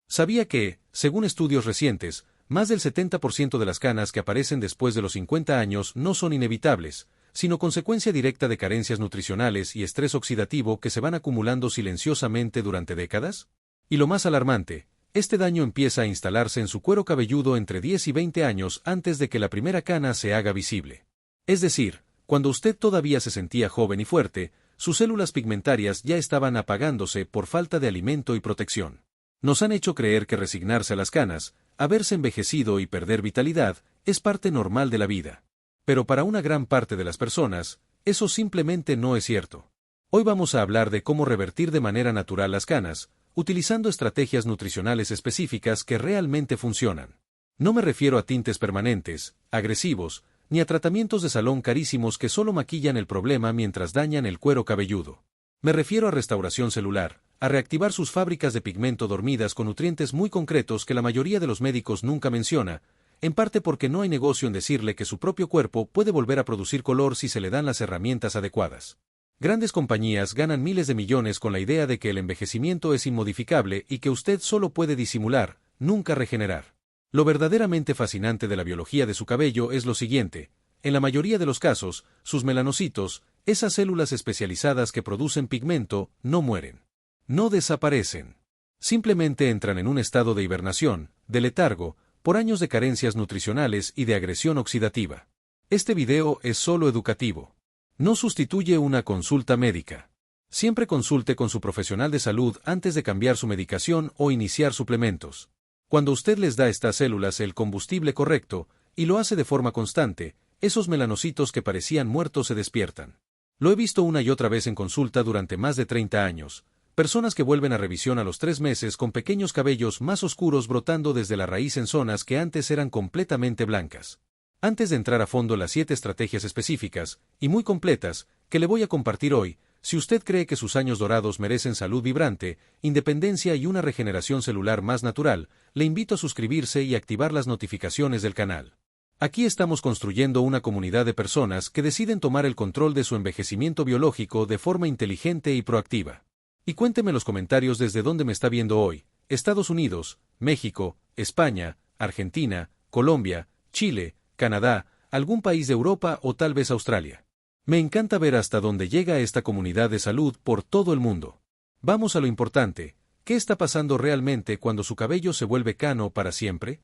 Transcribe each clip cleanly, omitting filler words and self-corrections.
¿Sabía que, según estudios recientes, más del 70% de las canas que aparecen después de los 50 años no son inevitables, sino consecuencia directa de carencias nutricionales y estrés oxidativo que se van acumulando silenciosamente durante décadas? Y lo más alarmante, este daño empieza a instalarse en su cuero cabelludo entre 10 y 20 años antes de que la primera cana se haga visible. Es decir, cuando usted todavía se sentía joven y fuerte, sus células pigmentarias ya estaban apagándose por falta de alimento y protección. Nos han hecho creer que resignarse a las canas, haberse envejecido y perder vitalidad, es parte normal de la vida. Pero para una gran parte de las personas, eso simplemente no es cierto. Hoy vamos a hablar de cómo revertir de manera natural las canas, utilizando estrategias nutricionales específicas que realmente funcionan. No me refiero a tintes permanentes, agresivos, ni a tratamientos de salón carísimos que solo maquillan el problema mientras dañan el cuero cabelludo. Me refiero a restauración celular, a reactivar sus fábricas de pigmento dormidas con nutrientes muy concretos que la mayoría de los médicos nunca menciona, en parte porque no hay negocio en decirle que su propio cuerpo puede volver a producir color si se le dan las herramientas adecuadas. Grandes compañías ganan miles de millones con la idea de que el envejecimiento es inmodificable y que usted solo puede disimular, nunca regenerar. Lo verdaderamente fascinante de la biología de su cabello es lo siguiente: en la mayoría de los casos, sus melanocitos, esas células especializadas que producen pigmento, no mueren. No desaparecen. Simplemente entran en un estado de hibernación, de letargo, por años de carencias nutricionales y de agresión oxidativa. Este video es solo educativo. No sustituye una consulta médica. Siempre consulte con su profesional de salud antes de cambiar su medicación o iniciar suplementos. Cuando usted les da a estas células el combustible correcto, y lo hace de forma constante, esos melanocitos que parecían muertos se despiertan. Lo he visto una y otra vez en consulta durante más de 30 años. Personas que vuelven a revisión a los 3 meses con pequeños cabellos más oscuros brotando desde la raíz en zonas que antes eran completamente blancas. Antes de entrar a fondo las 7 estrategias específicas, y muy completas, que le voy a compartir hoy, si usted cree que sus años dorados merecen salud vibrante, independencia y una regeneración celular más natural, le invito a suscribirse y activar las notificaciones del canal. Aquí estamos construyendo una comunidad de personas que deciden tomar el control de su envejecimiento biológico de forma inteligente y proactiva. Y cuénteme en los comentarios desde dónde me está viendo hoy: Estados Unidos, México, España, Argentina, Colombia, Chile, Canadá, algún país de Europa o tal vez Australia. Me encanta ver hasta dónde llega esta comunidad de salud por todo el mundo. Vamos a lo importante: ¿qué está pasando realmente cuando su cabello se vuelve cano para siempre?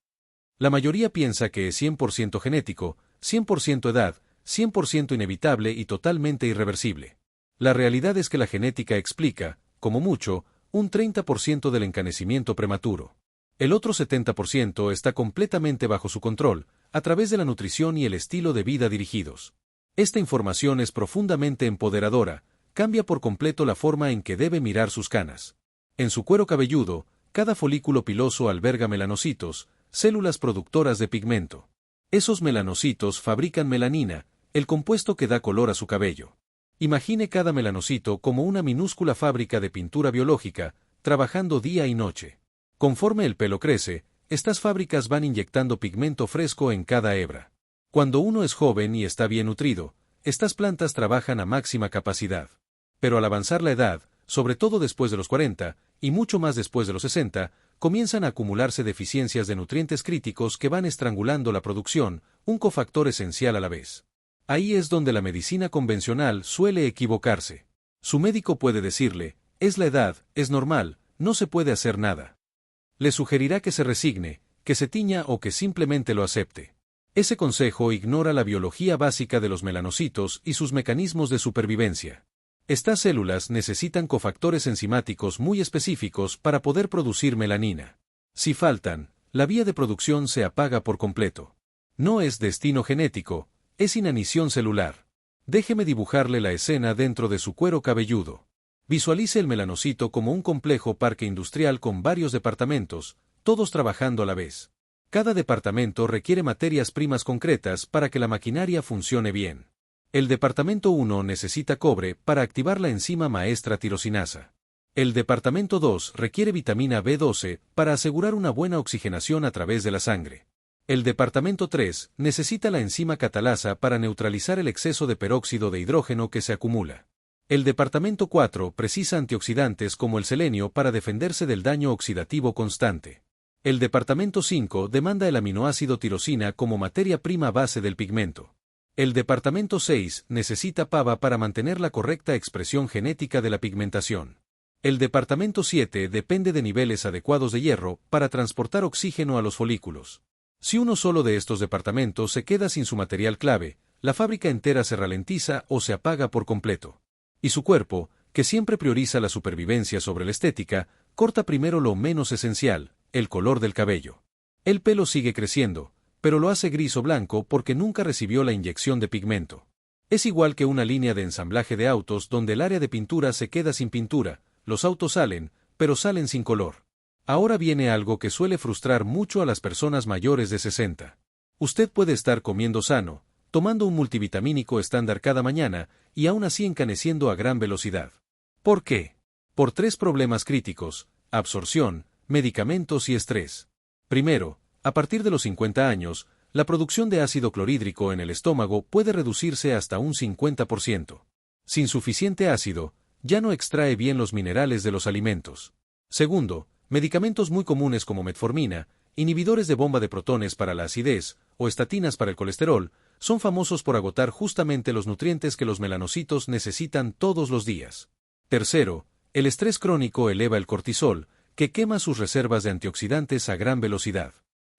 La mayoría piensa que es 100% genético, 100% edad, 100% inevitable y totalmente irreversible. La realidad es que la genética explica, como mucho, un 30% del encanecimiento prematuro. El otro 70% está completamente bajo su control, a través de la nutrición y el estilo de vida dirigidos. Esta información es profundamente empoderadora, cambia por completo la forma en que debe mirar sus canas. En su cuero cabelludo, cada folículo piloso alberga melanocitos, células productoras de pigmento. Esos melanocitos fabrican melanina, el compuesto que da color a su cabello. Imagine cada melanocito como una minúscula fábrica de pintura biológica, trabajando día y noche. Conforme el pelo crece, estas fábricas van inyectando pigmento fresco en cada hebra. Cuando uno es joven y está bien nutrido, estas plantas trabajan a máxima capacidad. Pero al avanzar la edad, sobre todo después de los 40, y mucho más después de los 60, comienzan a acumularse deficiencias de nutrientes críticos que van estrangulando la producción, un cofactor esencial a la vez. Ahí es donde la medicina convencional suele equivocarse. Su médico puede decirle: es la edad, es normal, no se puede hacer nada. Le sugerirá que se resigne, que se tiña o que simplemente lo acepte. Ese consejo ignora la biología básica de los melanocitos y sus mecanismos de supervivencia. Estas células necesitan cofactores enzimáticos muy específicos para poder producir melanina. Si faltan, la vía de producción se apaga por completo. No es destino genético, es inanición celular. Déjeme dibujarle la escena dentro de su cuero cabelludo. Visualice el melanocito como un complejo parque industrial con varios departamentos, todos trabajando a la vez. Cada departamento requiere materias primas concretas para que la maquinaria funcione bien. El departamento 1 necesita cobre para activar la enzima maestra tirosinasa. El departamento 2 requiere vitamina B12 para asegurar una buena oxigenación a través de la sangre. El departamento 3 necesita la enzima catalasa para neutralizar el exceso de peróxido de hidrógeno que se acumula. El departamento 4 precisa antioxidantes como el selenio para defenderse del daño oxidativo constante. El departamento 5 demanda el aminoácido tirosina como materia prima base del pigmento. El departamento 6 necesita PAVA para mantener la correcta expresión genética de la pigmentación. El departamento 7 depende de niveles adecuados de hierro para transportar oxígeno a los folículos. Si uno solo de estos departamentos se queda sin su material clave, la fábrica entera se ralentiza o se apaga por completo. Y su cuerpo, que siempre prioriza la supervivencia sobre la estética, corta primero lo menos esencial, el color del cabello. El pelo sigue creciendo, pero lo hace gris o blanco porque nunca recibió la inyección de pigmento. Es igual que una línea de ensamblaje de autos donde el área de pintura se queda sin pintura, los autos salen, pero salen sin color. Ahora viene algo que suele frustrar mucho a las personas mayores de 60. Usted puede estar comiendo sano, tomando un multivitamínico estándar cada mañana, y aún así encaneciendo a gran velocidad. ¿Por qué? Por 3 problemas críticos: absorción, medicamentos y estrés. Primero, a partir de los 50 años, la producción de ácido clorhídrico en el estómago puede reducirse hasta un 50%. Sin suficiente ácido, ya no extrae bien los minerales de los alimentos. Segundo, medicamentos muy comunes como metformina, inhibidores de bomba de protones para la acidez, o estatinas para el colesterol, son famosos por agotar justamente los nutrientes que los melanocitos necesitan todos los días. Tercero, el estrés crónico eleva el cortisol, que quema sus reservas de antioxidantes a gran velocidad.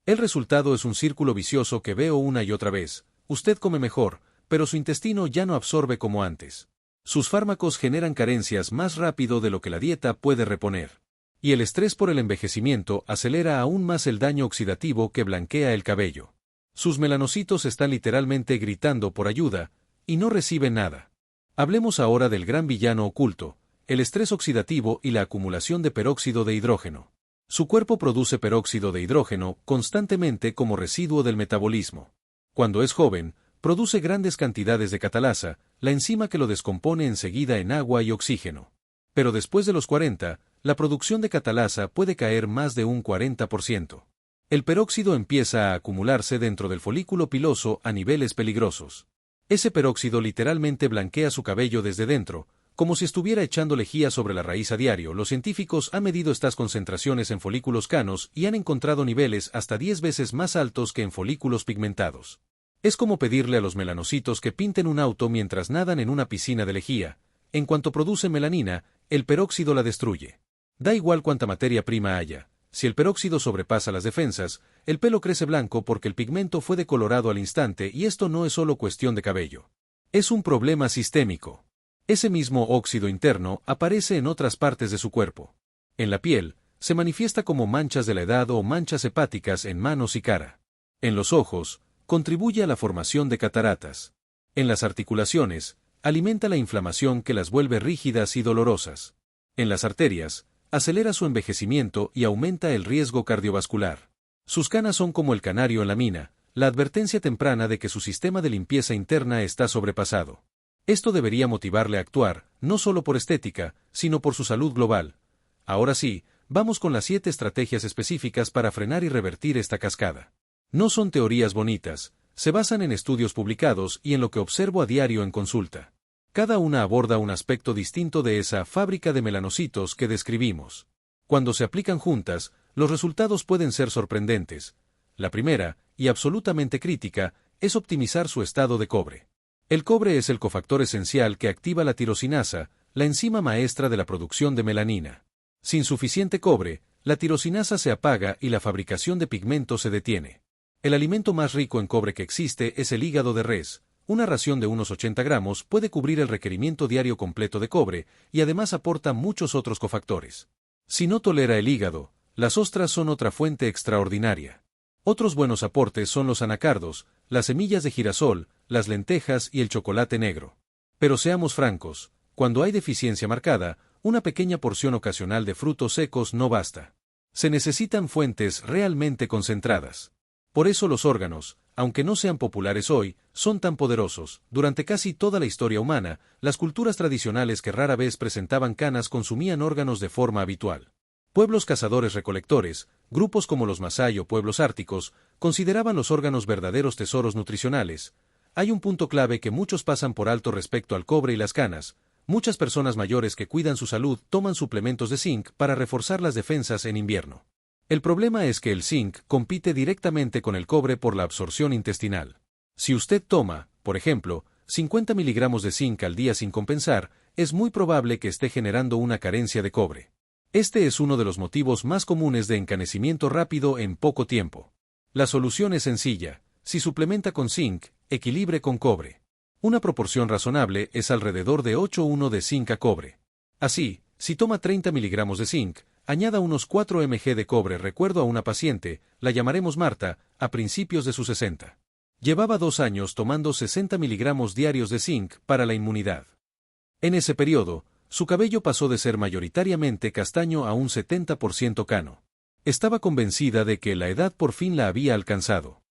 El resultado es un círculo vicioso que veo una y otra vez: usted come mejor, pero su intestino ya no absorbe como antes. Sus fármacos generan carencias más rápido de lo que la dieta puede reponer. Y el estrés por el envejecimiento acelera aún más el daño oxidativo que blanquea el cabello. Sus melanocitos están literalmente gritando por ayuda, y no reciben nada. Hablemos ahora del gran villano oculto, el estrés oxidativo y la acumulación de peróxido de hidrógeno. Su cuerpo produce peróxido de hidrógeno constantemente como residuo del metabolismo. Cuando es joven, produce grandes cantidades de catalasa, la enzima que lo descompone enseguida en agua y oxígeno. Pero después de los 40, la producción de catalasa puede caer más de un 40%. El peróxido empieza a acumularse dentro del folículo piloso a niveles peligrosos. Ese peróxido literalmente blanquea su cabello desde dentro, como si estuviera echando lejía sobre la raíz a diario. Los científicos han medido estas concentraciones en folículos canos y han encontrado niveles hasta 10 veces más altos que en folículos pigmentados. Es como pedirle a los melanocitos que pinten un auto mientras nadan en una piscina de lejía. En cuanto produce melanina, el peróxido la destruye. Da igual cuánta materia prima haya. Si el peróxido sobrepasa las defensas, el pelo crece blanco porque el pigmento fue decolorado al instante, y esto no es solo cuestión de cabello. Es un problema sistémico. Ese mismo óxido interno aparece en otras partes de su cuerpo. En la piel, se manifiesta como manchas de la edad o manchas hepáticas en manos y cara. En los ojos, contribuye a la formación de cataratas. En las articulaciones, alimenta la inflamación que las vuelve rígidas y dolorosas. En las arterias, acelera su envejecimiento y aumenta el riesgo cardiovascular. Sus canas son como el canario en la mina, la advertencia temprana de que su sistema de limpieza interna está sobrepasado. Esto debería motivarle a actuar, no solo por estética, sino por su salud global. Ahora sí, vamos con las 7 estrategias específicas para frenar y revertir esta cascada. No son teorías bonitas, se basan en estudios publicados y en lo que observo a diario en consulta. Cada una aborda un aspecto distinto de esa fábrica de melanocitos que describimos. Cuando se aplican juntas, los resultados pueden ser sorprendentes. La primera, y absolutamente crítica, es optimizar su estado de cobre. El cobre es el cofactor esencial que activa la tirosinasa, la enzima maestra de la producción de melanina. Sin suficiente cobre, la tirosinasa se apaga y la fabricación de pigmento se detiene. El alimento más rico en cobre que existe es el hígado de res. Una ración de unos 80 gramos puede cubrir el requerimiento diario completo de cobre, y además aporta muchos otros cofactores. Si no tolera el hígado, las ostras son otra fuente extraordinaria. Otros buenos aportes son los anacardos, las semillas de girasol, las lentejas y el chocolate negro. Pero seamos francos, cuando hay deficiencia marcada, una pequeña porción ocasional de frutos secos no basta. Se necesitan fuentes realmente concentradas. Por eso los órganos, aunque no sean populares hoy, son tan poderosos. Durante casi toda la historia humana, las culturas tradicionales que rara vez presentaban canas consumían órganos de forma habitual. Pueblos cazadores-recolectores, grupos como los Masái o pueblos árticos, consideraban los órganos verdaderos tesoros nutricionales. Hay un punto clave que muchos pasan por alto respecto al cobre y las canas. muchas personas mayores que cuidan su salud toman suplementos de zinc para reforzar las defensas en invierno. El problema es que el zinc compite directamente con el cobre por la absorción intestinal. Si usted toma, por ejemplo, 50 miligramos de zinc al día sin compensar, es muy probable que esté generando una carencia de cobre. Este es uno de los motivos más comunes de encanecimiento rápido en poco tiempo. La solución es sencilla: si suplementa con zinc, equilibre con cobre. Una proporción razonable es alrededor de 8:1 de zinc a cobre. Así, si toma 30 miligramos de zinc, añada unos 4 mg de cobre. Recuerdo a una paciente, la llamaremos Marta, a principios de sus 60. Llevaba 2 años tomando 60 miligramos diarios de zinc para la inmunidad. En ese periodo, su cabello pasó de ser mayoritariamente castaño a un 70% cano. Estaba convencida de que la edad por fin la había alcanzado.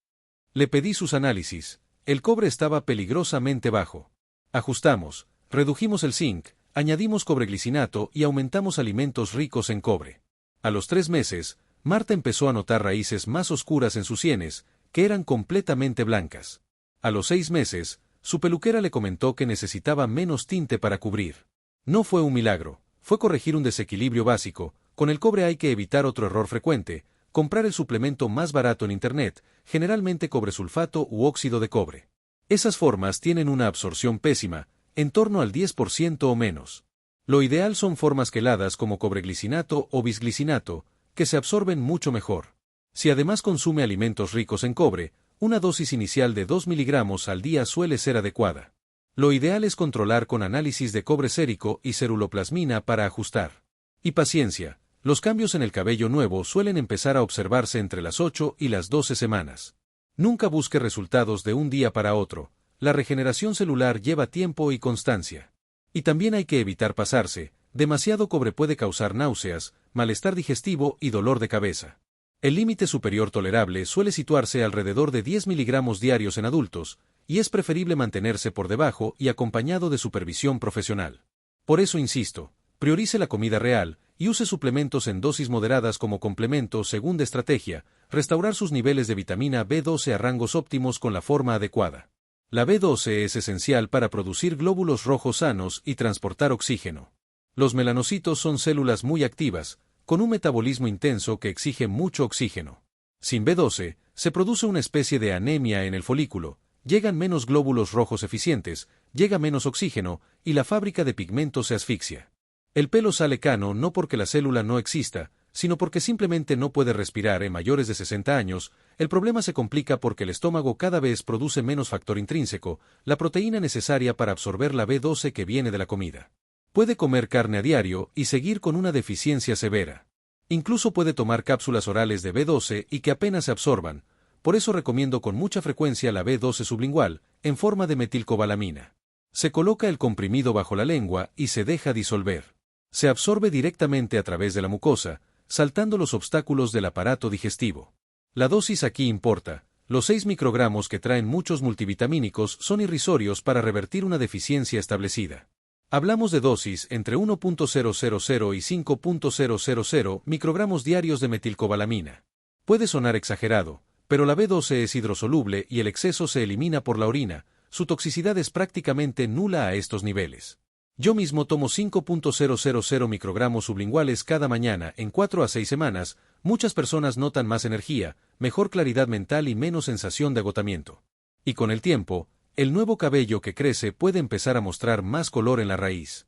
Le pedí sus análisis. El cobre estaba peligrosamente bajo. Ajustamos, redujimos el zinc, añadimos cobreglicinato y aumentamos alimentos ricos en cobre. A los 3 meses, Marta empezó a notar raíces más oscuras en sus sienes, que eran completamente blancas. A los 6 meses, su peluquera le comentó que necesitaba menos tinte para cubrir. No fue un milagro, fue corregir un desequilibrio básico. Con el cobre hay que evitar otro error frecuente: comprar el suplemento más barato en Internet, generalmente cobresulfato u óxido de cobre. Esas formas tienen una absorción pésima, en torno al 10% o menos. Lo ideal son formas queladas como cobreglicinato o bisglicinato, que se absorben mucho mejor. Si además consume alimentos ricos en cobre, una dosis inicial de 2 miligramos al día suele ser adecuada. Lo ideal es controlar con análisis de cobre sérico y ceruloplasmina para ajustar. Y paciencia. Los cambios en el cabello nuevo suelen empezar a observarse entre las 8 y las 12 semanas. Nunca busque resultados de un día para otro. La regeneración celular lleva tiempo y constancia. Y también hay que evitar pasarse. Demasiado cobre puede causar náuseas, malestar digestivo y dolor de cabeza. El límite superior tolerable suele situarse alrededor de 10 miligramos diarios en adultos, y es preferible mantenerse por debajo y acompañado de supervisión profesional. Por eso insisto, priorice la comida real y use suplementos en dosis moderadas como complemento. Segunda estrategia: restaurar sus niveles de vitamina B12 a rangos óptimos con la forma adecuada. La B12 es esencial para producir glóbulos rojos sanos y transportar oxígeno. Los melanocitos son células muy activas, con un metabolismo intenso que exige mucho oxígeno. Sin B12, se produce una especie de anemia en el folículo, llegan menos glóbulos rojos eficientes, llega menos oxígeno, y la fábrica de pigmentos se asfixia. El pelo sale cano no porque la célula no exista, sino porque simplemente no puede respirar. En mayores de 60 años, el problema se complica porque el estómago cada vez produce menos factor intrínseco, la proteína necesaria para absorber la B12 que viene de la comida. Puede comer carne a diario y seguir con una deficiencia severa. Incluso puede tomar cápsulas orales de B12 y que apenas se absorban. Por eso recomiendo con mucha frecuencia la B12 sublingual, en forma de metilcobalamina. Se coloca el comprimido bajo la lengua y se deja disolver. Se absorbe directamente a través de la mucosa, saltando los obstáculos del aparato digestivo. La dosis aquí importa. Los 6 microgramos que traen muchos multivitamínicos son irrisorios para revertir una deficiencia establecida. Hablamos de dosis entre 1.000 y 5.000 microgramos diarios de metilcobalamina. Puede sonar exagerado, pero la B12 es hidrosoluble y el exceso se elimina por la orina. Su toxicidad es prácticamente nula a estos niveles. Yo mismo tomo 5.000 microgramos sublinguales cada mañana. En 4 a 6 semanas, muchas personas notan más energía, mejor claridad mental y menos sensación de agotamiento. Y con el tiempo, el nuevo cabello que crece puede empezar a mostrar más color en la raíz.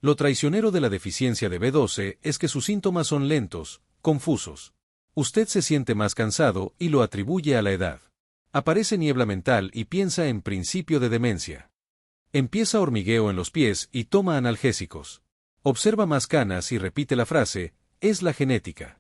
Lo traicionero de la deficiencia de B12 es que sus síntomas son lentos, confusos. Usted se siente más cansado y lo atribuye a la edad. Aparece niebla mental y piensa en principio de demencia. Empieza hormigueo en los pies y toma analgésicos. Observa más canas y repite la frase: es la genética.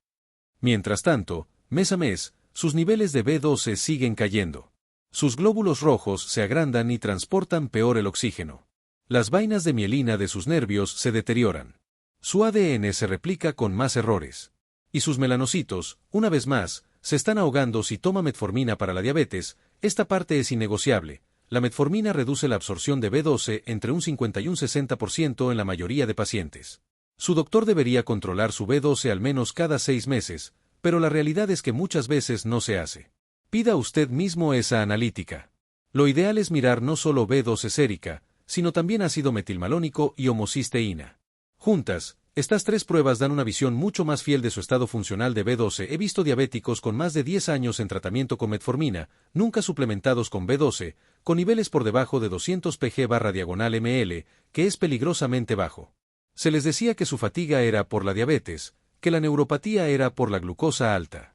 Mientras tanto, mes a mes, sus niveles de B12 siguen cayendo. Sus glóbulos rojos se agrandan y transportan peor el oxígeno. Las vainas de mielina de sus nervios se deterioran. Su ADN se replica con más errores. Y sus melanocitos, una vez más, se están ahogando. Si toma metformina para la diabetes, esta parte es innegociable. La metformina reduce la absorción de B12 entre un 50 y un 60% en la mayoría de pacientes. Su doctor debería controlar su B12 al menos cada 6 meses, pero la realidad es que muchas veces no se hace. Pida usted mismo esa analítica. Lo ideal es mirar no solo B12 sérica, sino también ácido metilmalónico y homocisteína. Juntas, estas tres pruebas dan una visión mucho más fiel de su estado funcional de B12. He visto diabéticos con más de 10 años en tratamiento con metformina, nunca suplementados con B12, con niveles por debajo de 200 pg/ml, que es peligrosamente bajo. Se les decía que su fatiga era por la diabetes, que la neuropatía era por la glucosa alta.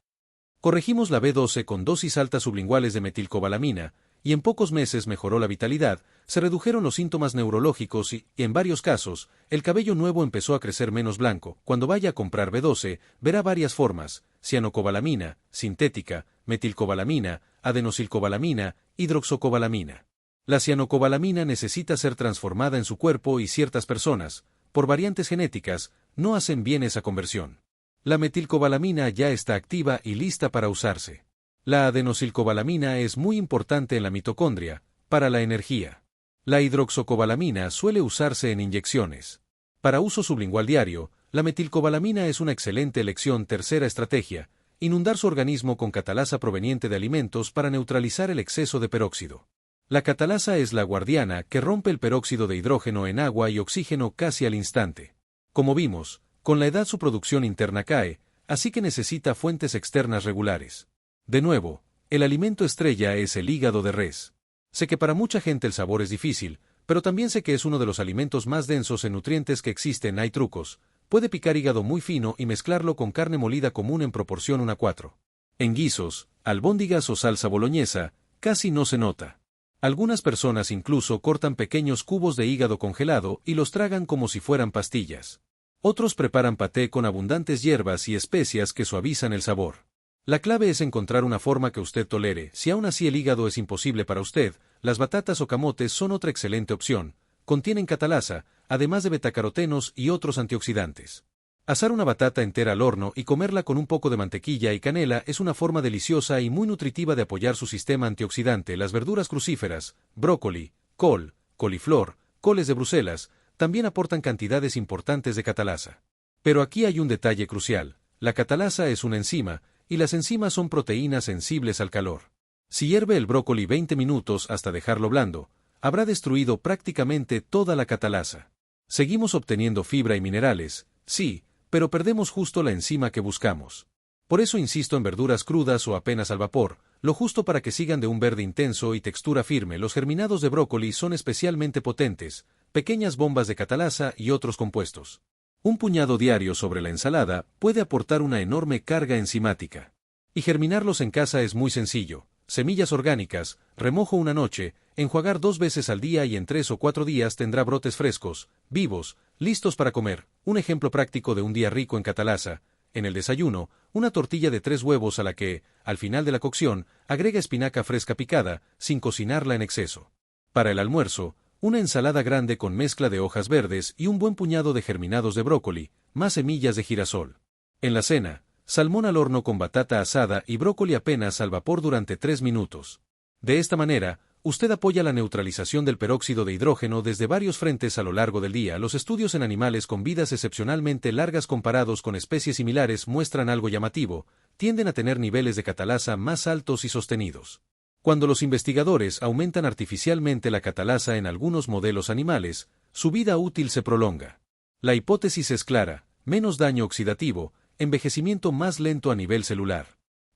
Corregimos la B12 con dosis altas sublinguales de metilcobalamina, y en pocos meses mejoró la vitalidad, se redujeron los síntomas neurológicos y, en varios casos, el cabello nuevo empezó a crecer menos blanco. Cuando vaya a comprar B12, verá varias formas: cianocobalamina, sintética, metilcobalamina, adenosilcobalamina, hidroxocobalamina. La cianocobalamina necesita ser transformada en su cuerpo y ciertas personas, por variantes genéticas, no hacen bien esa conversión. La metilcobalamina ya está activa y lista para usarse. La adenosilcobalamina es muy importante en la mitocondria, para la energía. La hidroxocobalamina suele usarse en inyecciones. Para uso sublingual diario, la metilcobalamina es una excelente elección. Tercera estrategia: inundar su organismo con catalasa proveniente de alimentos para neutralizar el exceso de peróxido. La catalasa es la guardiana que rompe el peróxido de hidrógeno en agua y oxígeno casi al instante. Como vimos, con la edad su producción interna cae, así que necesita fuentes externas regulares. De nuevo, el alimento estrella es el hígado de res. Sé que para mucha gente el sabor es difícil, pero también sé que es uno de los alimentos más densos en nutrientes que existen. Hay trucos. Puede picar hígado muy fino y mezclarlo con carne molida común en proporción 1:4. En guisos, albóndigas o salsa boloñesa, casi no se nota. Algunas personas incluso cortan pequeños cubos de hígado congelado y los tragan como si fueran pastillas. Otros preparan paté con abundantes hierbas y especias que suavizan el sabor. La clave es encontrar una forma que usted tolere. Si aún así el hígado es imposible para usted, las batatas o camotes son otra excelente opción. Contienen catalasa, además de betacarotenos y otros antioxidantes. Asar una batata entera al horno y comerla con un poco de mantequilla y canela es una forma deliciosa y muy nutritiva de apoyar su sistema antioxidante. Las verduras crucíferas, brócoli, col, coliflor, coles de Bruselas, también aportan cantidades importantes de catalasa. Pero aquí hay un detalle crucial: la catalasa es una enzima, y las enzimas son proteínas sensibles al calor. Si hierve el brócoli 20 minutos hasta dejarlo blando, habrá destruido prácticamente toda la catalasa. Seguimos obteniendo fibra y minerales, sí, pero perdemos justo la enzima que buscamos. Por eso insisto en verduras crudas o apenas al vapor, lo justo para que sigan de un verde intenso y textura firme. Los germinados de brócoli son especialmente potentes, pequeñas bombas de catalasa y otros compuestos. Un puñado diario sobre la ensalada puede aportar una enorme carga enzimática. Y germinarlos en casa es muy sencillo: semillas orgánicas, remojo una noche, enjuagar 2 veces al día y en 3 o 4 días tendrá brotes frescos, vivos, listos para comer. Un ejemplo práctico de un día rico en catalasa: en el desayuno, una tortilla de 3 huevos a la que, al final de la cocción, agrega espinaca fresca picada, sin cocinarla en exceso. Para el almuerzo, una ensalada grande con mezcla de hojas verdes y un buen puñado de germinados de brócoli, más semillas de girasol. En la cena, salmón al horno con batata asada y brócoli apenas al vapor durante 3 minutos. De esta manera, usted apoya la neutralización del peróxido de hidrógeno desde varios frentes a lo largo del día. Los estudios en animales con vidas excepcionalmente largas comparados con especies similares muestran algo llamativo: tienden a tener niveles de catalasa más altos y sostenidos. Cuando los investigadores aumentan artificialmente la catalasa en algunos modelos animales, su vida útil se prolonga. La hipótesis es clara: menos daño oxidativo, envejecimiento más lento a nivel celular.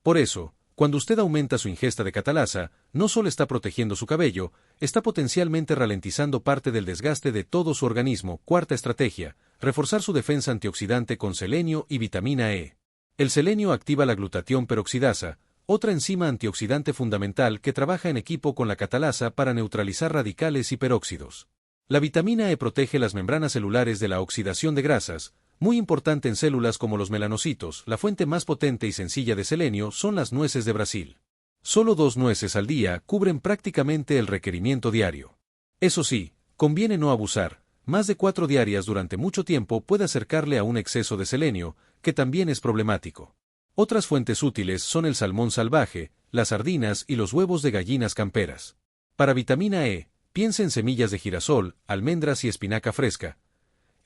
Por eso, cuando usted aumenta su ingesta de catalasa, no solo está protegiendo su cabello, está potencialmente ralentizando parte del desgaste de todo su organismo. Cuarta estrategia: reforzar su defensa antioxidante con selenio y vitamina E. El selenio activa la glutatión peroxidasa, otra enzima antioxidante fundamental que trabaja en equipo con la catalasa para neutralizar radicales y peróxidos. La vitamina E protege las membranas celulares de la oxidación de grasas, muy importante en células como los melanocitos. La fuente más potente y sencilla de selenio son las nueces de Brasil. Solo 2 nueces al día cubren prácticamente el requerimiento diario. Eso sí, conviene no abusar: más de 4 diarias durante mucho tiempo puede acercarle a un exceso de selenio, que también es problemático. Otras fuentes útiles son el salmón salvaje, las sardinas y los huevos de gallinas camperas. Para vitamina E, piense en semillas de girasol, almendras y espinaca fresca.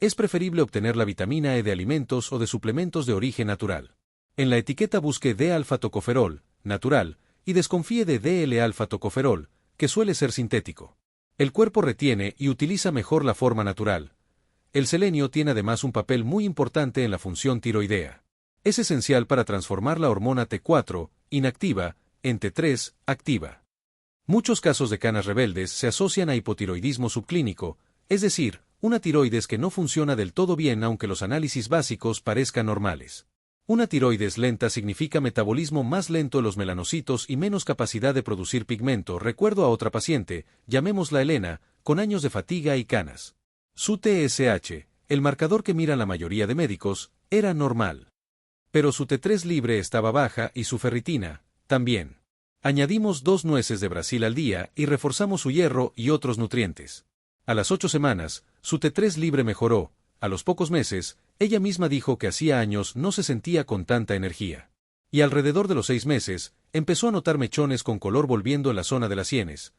Es preferible obtener la vitamina E de alimentos o de suplementos de origen natural. En la etiqueta busque D-alfa-tocoferol, natural, y desconfíe de DL-alfa-tocoferol, que suele ser sintético. El cuerpo retiene y utiliza mejor la forma natural. El selenio tiene además un papel muy importante en la función tiroidea. Es esencial para transformar la hormona T4, inactiva, en T3, activa. Muchos casos de canas rebeldes se asocian a hipotiroidismo subclínico, es decir, una tiroides que no funciona del todo bien aunque los análisis básicos parezcan normales. Una tiroides lenta significa metabolismo más lento de los melanocitos y menos capacidad de producir pigmento. Recuerdo a otra paciente, llamémosla Elena, con años de fatiga y canas. Su TSH, el marcador que miran la mayoría de médicos, era normal. Pero su T3 libre estaba baja y su ferritina, también. Añadimos 2 nueces de Brasil al día y reforzamos su hierro y otros nutrientes. A las 8 semanas, su T3 libre mejoró. A los pocos meses, ella misma dijo que hacía años no se sentía con tanta energía. Y alrededor de los 6 meses, empezó a notar mechones con color volviendo en la zona de las sienes.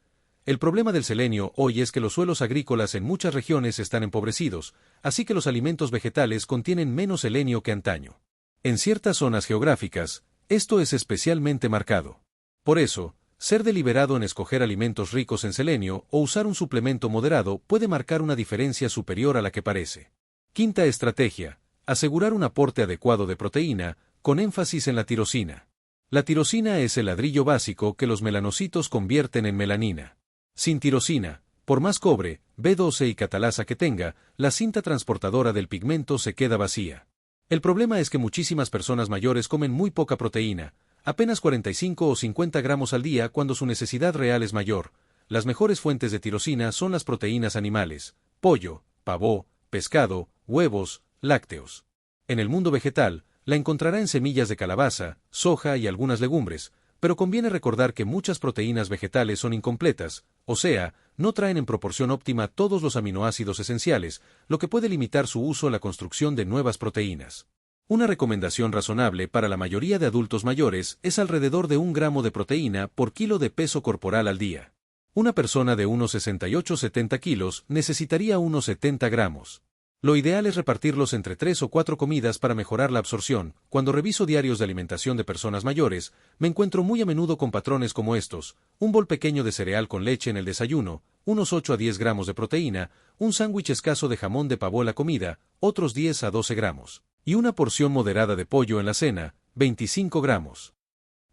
El problema del selenio hoy es que los suelos agrícolas en muchas regiones están empobrecidos, así que los alimentos vegetales contienen menos selenio que antaño. En ciertas zonas geográficas, esto es especialmente marcado. Por eso, ser deliberado en escoger alimentos ricos en selenio o usar un suplemento moderado puede marcar una diferencia superior a la que parece. Quinta estrategia: asegurar un aporte adecuado de proteína, con énfasis en la tirosina. La tirosina es el ladrillo básico que los melanocitos convierten en melanina. Sin tirosina, por más cobre, B12 y catalasa que tenga, la cinta transportadora del pigmento se queda vacía. El problema es que muchísimas personas mayores comen muy poca proteína, apenas 45 o 50 gramos al día cuando su necesidad real es mayor. Las mejores fuentes de tirosina son las proteínas animales: pollo, pavo, pescado, huevos, lácteos. En el mundo vegetal, la encontrará en semillas de calabaza, soja y algunas legumbres, pero conviene recordar que muchas proteínas vegetales son incompletas, o sea, no traen en proporción óptima todos los aminoácidos esenciales, lo que puede limitar su uso en la construcción de nuevas proteínas. Una recomendación razonable para la mayoría de adultos mayores es alrededor de 1 gramo de proteína por kilo de peso corporal al día. Una persona de unos 68-70 kilos necesitaría unos 70 gramos. Lo ideal es repartirlos entre 3 o 4 comidas para mejorar la absorción. Cuando reviso diarios de alimentación de personas mayores, me encuentro muy a menudo con patrones como estos: un bol pequeño de cereal con leche en el desayuno, unos 8 a 10 gramos de proteína, un sándwich escaso de jamón de pavo en la comida, otros 10 a 12 gramos, y una porción moderada de pollo en la cena, 25 gramos.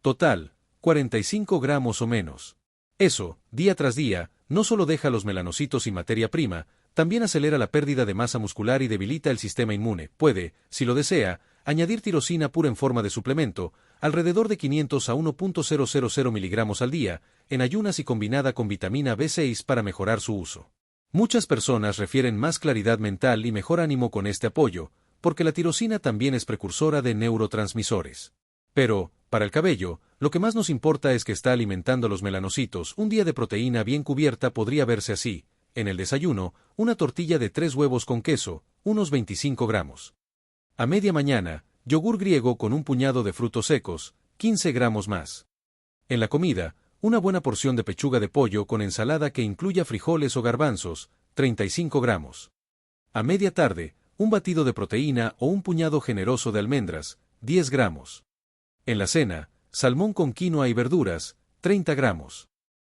Total, 45 gramos o menos. Eso, día tras día, no solo deja los melanocitos sin materia prima, también acelera la pérdida de masa muscular y debilita el sistema inmune. Puede, si lo desea, añadir tirosina pura en forma de suplemento, alrededor de 500 a 1.000 miligramos al día, en ayunas y combinada con vitamina B6 para mejorar su uso. Muchas personas refieren más claridad mental y mejor ánimo con este apoyo, porque la tirosina también es precursora de neurotransmisores. Pero, para el cabello, lo que más nos importa es que está alimentando a los melanocitos. Un día de proteína bien cubierta podría verse así: en el desayuno, una tortilla de 3 huevos con queso, unos 25 gramos. A media mañana, yogur griego con un puñado de frutos secos, 15 gramos más. En la comida, una buena porción de pechuga de pollo con ensalada que incluya frijoles o garbanzos, 35 gramos. A media tarde, un batido de proteína o un puñado generoso de almendras, 10 gramos. En la cena, salmón con quinoa y verduras, 30 gramos.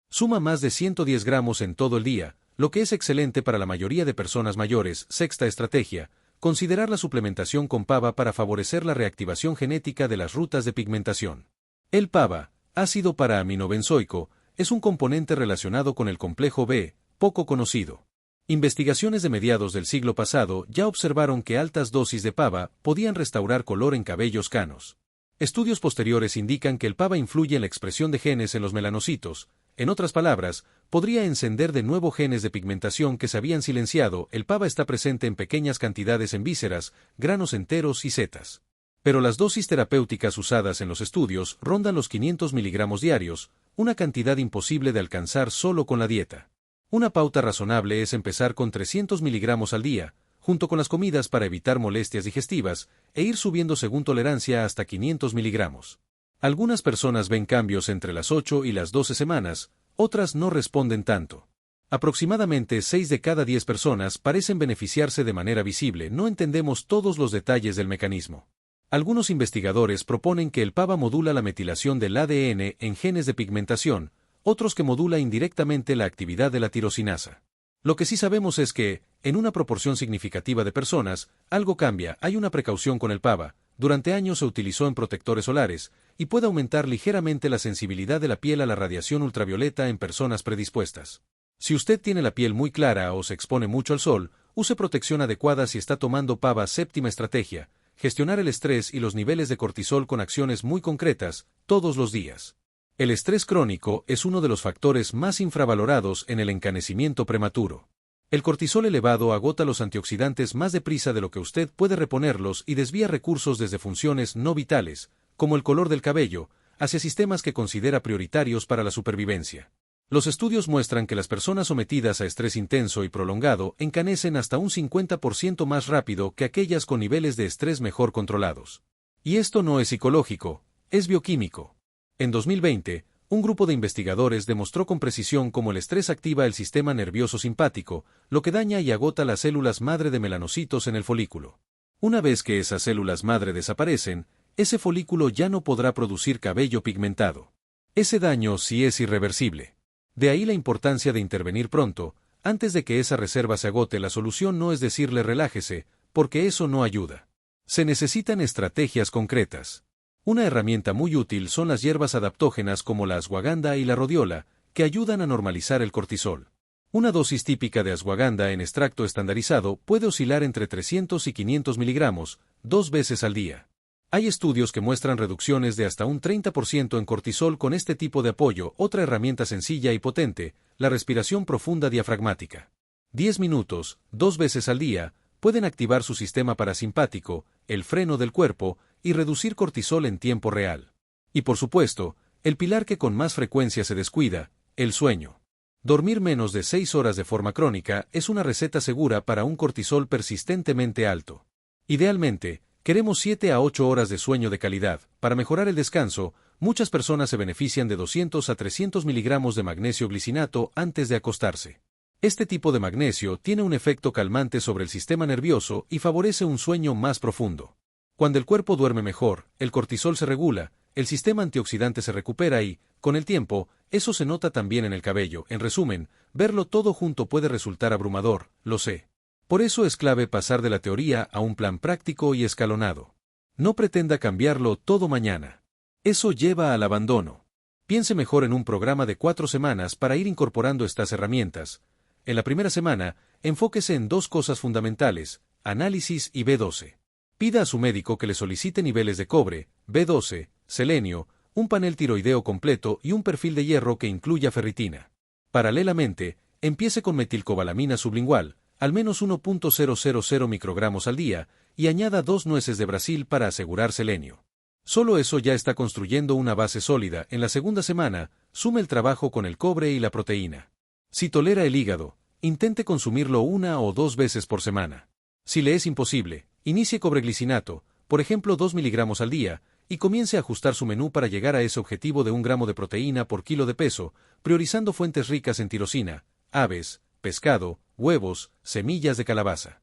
Suma más de 110 gramos en todo el día, lo que es excelente para la mayoría de personas mayores. Sexta estrategia: considerar la suplementación con PABA para favorecer la reactivación genética de las rutas de pigmentación. El PABA, ácido para-aminobenzoico, es un componente relacionado con el complejo B, poco conocido. Investigaciones de mediados del siglo pasado ya observaron que altas dosis de PABA podían restaurar color en cabellos canos. Estudios posteriores indican que el PABA influye en la expresión de genes en los melanocitos. En otras palabras, podría encender de nuevo genes de pigmentación que se habían silenciado. El PABA está presente en pequeñas cantidades en vísceras, granos enteros y setas. Pero las dosis terapéuticas usadas en los estudios rondan los 500 miligramos diarios, una cantidad imposible de alcanzar solo con la dieta. Una pauta razonable es empezar con 300 miligramos al día, junto con las comidas para evitar molestias digestivas, e ir subiendo según tolerancia hasta 500 miligramos. Algunas personas ven cambios entre las 8 y las 12 semanas, otras no responden tanto. Aproximadamente 6 de cada 10 personas parecen beneficiarse de manera visible. No entendemos todos los detalles del mecanismo. Algunos investigadores proponen que el PABA modula la metilación del ADN en genes de pigmentación, otros que modula indirectamente la actividad de la tirosinasa. Lo que sí sabemos es que, en una proporción significativa de personas, algo cambia. Hay una precaución con el PABA. Durante años se utilizó en protectores solares, y puede aumentar ligeramente la sensibilidad de la piel a la radiación ultravioleta en personas predispuestas. Si usted tiene la piel muy clara o se expone mucho al sol, use protección adecuada si está tomando PABA. Séptima estrategia: gestionar el estrés y los niveles de cortisol con acciones muy concretas, todos los días. El estrés crónico es uno de los factores más infravalorados en el encanecimiento prematuro. El cortisol elevado agota los antioxidantes más deprisa de lo que usted puede reponerlos y desvía recursos desde funciones no vitales, como el color del cabello, hacia sistemas que considera prioritarios para la supervivencia. Los estudios muestran que las personas sometidas a estrés intenso y prolongado encanecen hasta un 50% más rápido que aquellas con niveles de estrés mejor controlados. Y esto no es psicológico, es bioquímico. En 2020, un grupo de investigadores demostró con precisión cómo el estrés activa el sistema nervioso simpático, lo que daña y agota las células madre de melanocitos en el folículo. Una vez que esas células madre desaparecen, ese folículo ya no podrá producir cabello pigmentado. Ese daño sí es irreversible. De ahí la importancia de intervenir pronto, antes de que esa reserva se agote. La solución no es decirle relájese, porque eso no ayuda. Se necesitan estrategias concretas. Una herramienta muy útil son las hierbas adaptógenas como la ashwagandha y la rodiola, que ayudan a normalizar el cortisol. Una dosis típica de ashwagandha en extracto estandarizado puede oscilar entre 300 y 500 miligramos, 2 veces al día. Hay estudios que muestran reducciones de hasta un 30% en cortisol con este tipo de apoyo. Otra herramienta sencilla y potente, la respiración profunda diafragmática. 10 minutos, 2 veces al día, pueden activar su sistema parasimpático, el freno del cuerpo, y reducir cortisol en tiempo real. Y por supuesto, el pilar que con más frecuencia se descuida, el sueño. Dormir menos de 6 horas de forma crónica es una receta segura para un cortisol persistentemente alto. Idealmente, queremos 7 a 8 horas de sueño de calidad. Para mejorar el descanso, muchas personas se benefician de 200 a 300 miligramos de magnesio glicinato antes de acostarse. Este tipo de magnesio tiene un efecto calmante sobre el sistema nervioso y favorece un sueño más profundo. Cuando el cuerpo duerme mejor, el cortisol se regula, el sistema antioxidante se recupera y, con el tiempo, eso se nota también en el cabello. En resumen, verlo todo junto puede resultar abrumador, lo sé. Por eso es clave pasar de la teoría a un plan práctico y escalonado. No pretenda cambiarlo todo mañana. Eso lleva al abandono. Piense mejor en un programa de 4 semanas para ir incorporando estas herramientas. En la primera semana, enfóquese en 2 cosas fundamentales: análisis y B12. Pida a su médico que le solicite niveles de cobre, B12, selenio, un panel tiroideo completo y un perfil de hierro que incluya ferritina. Paralelamente, empiece con metilcobalamina sublingual, al menos 1.000 microgramos al día, y añada 2 nueces de Brasil para asegurar selenio. Solo eso ya está construyendo una base sólida. En la segunda semana, sume el trabajo con el cobre y la proteína. Si tolera el hígado, intente consumirlo 1 o 2 veces por semana. Si le es imposible, inicie cobreglicinato, por ejemplo 2 miligramos al día, y comience a ajustar su menú para llegar a ese objetivo de 1 gramo de proteína por kilo de peso, priorizando fuentes ricas en tirosina, aves, pescado, huevos, semillas de calabaza.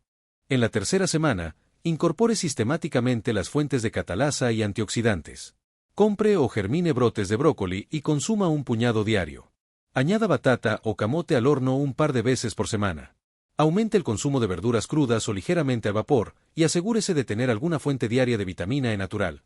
En la tercera semana, incorpore sistemáticamente las fuentes de catalasa y antioxidantes. Compre o germine brotes de brócoli y consuma un puñado diario. Añada batata o camote al horno un par de veces por semana. Aumente el consumo de verduras crudas o ligeramente al vapor, y asegúrese de tener alguna fuente diaria de vitamina E natural.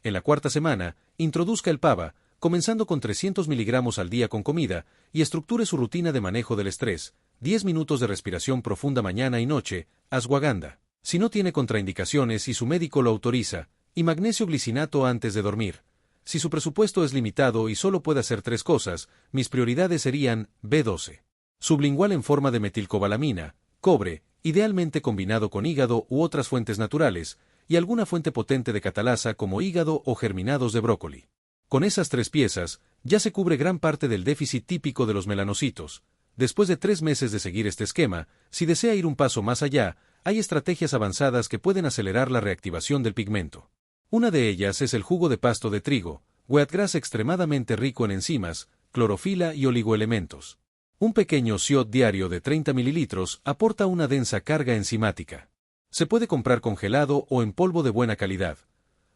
En la cuarta semana, introduzca el PABA, comenzando con 300 miligramos al día con comida, y estructure su rutina de manejo del estrés: 10 minutos de respiración profunda mañana y noche, ashwagandha, si no tiene contraindicaciones y su médico lo autoriza, y magnesio glicinato antes de dormir. Si su presupuesto es limitado y solo puede hacer 3 cosas, mis prioridades serían B12. Sublingual en forma de metilcobalamina, cobre, idealmente combinado con hígado u otras fuentes naturales, y alguna fuente potente de catalasa como hígado o germinados de brócoli. Con esas 3 piezas, ya se cubre gran parte del déficit típico de los melanocitos. Después de 3 meses de seguir este esquema, si desea ir un paso más allá, hay estrategias avanzadas que pueden acelerar la reactivación del pigmento. Una de ellas es el jugo de pasto de trigo, wheatgrass extremadamente rico en enzimas, clorofila y oligoelementos. Un pequeño shot diario de 30 mililitros aporta una densa carga enzimática. Se puede comprar congelado o en polvo de buena calidad.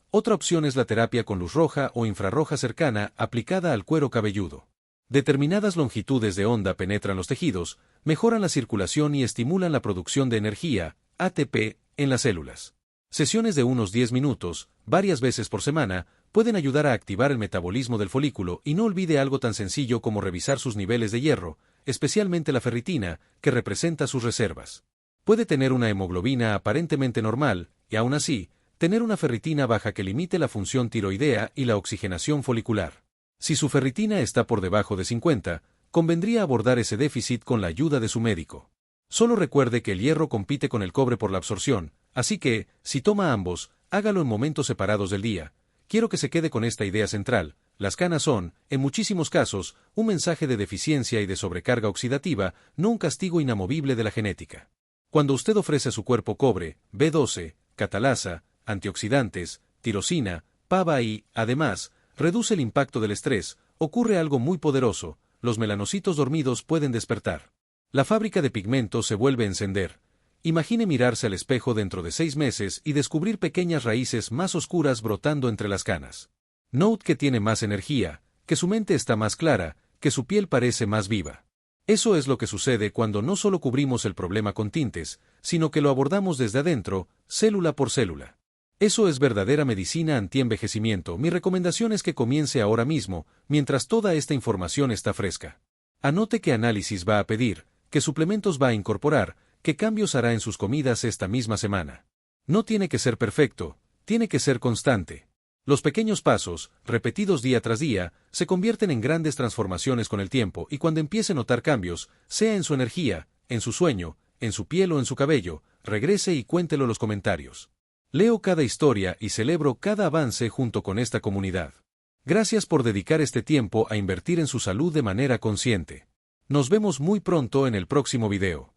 Otra opción es la terapia con luz roja o infrarroja cercana aplicada al cuero cabelludo. Determinadas longitudes de onda penetran los tejidos, mejoran la circulación y estimulan la producción de energía, ATP, en las células. Sesiones de unos 10 minutos, varias veces por semana, pueden ayudar a activar el metabolismo del folículo y no olvide algo tan sencillo como revisar sus niveles de hierro, especialmente la ferritina, que representa sus reservas. Puede tener una hemoglobina aparentemente normal, y aún así, tener una ferritina baja que limite la función tiroidea y la oxigenación folicular. Si su ferritina está por debajo de 50, convendría abordar ese déficit con la ayuda de su médico. Solo recuerde que el hierro compite con el cobre por la absorción, así que, si toma ambos, hágalo en momentos separados del día. Quiero que se quede con esta idea central: las canas son, en muchísimos casos, un mensaje de deficiencia y de sobrecarga oxidativa, no un castigo inamovible de la genética. Cuando usted ofrece a su cuerpo cobre, B12, catalasa, antioxidantes, tirosina, PABA y, además, reduce el impacto del estrés, ocurre algo muy poderoso: los melanocitos dormidos pueden despertar. La fábrica de pigmentos se vuelve a encender. Imagine mirarse al espejo dentro de 6 meses y descubrir pequeñas raíces más oscuras brotando entre las canas. Note que tiene más energía, que su mente está más clara, que su piel parece más viva. Eso es lo que sucede cuando no solo cubrimos el problema con tintes, sino que lo abordamos desde adentro, célula por célula. Eso es verdadera medicina antienvejecimiento. Mi recomendación es que comience ahora mismo, mientras toda esta información está fresca. Anote qué análisis va a pedir, qué suplementos va a incorporar, qué cambios hará en sus comidas esta misma semana. No tiene que ser perfecto, tiene que ser constante. Los pequeños pasos, repetidos día tras día, se convierten en grandes transformaciones con el tiempo, y cuando empiece a notar cambios, sea en su energía, en su sueño, en su piel o en su cabello, regrese y cuéntelo en los comentarios. Leo cada historia y celebro cada avance junto con esta comunidad. Gracias por dedicar este tiempo a invertir en su salud de manera consciente. Nos vemos muy pronto en el próximo video.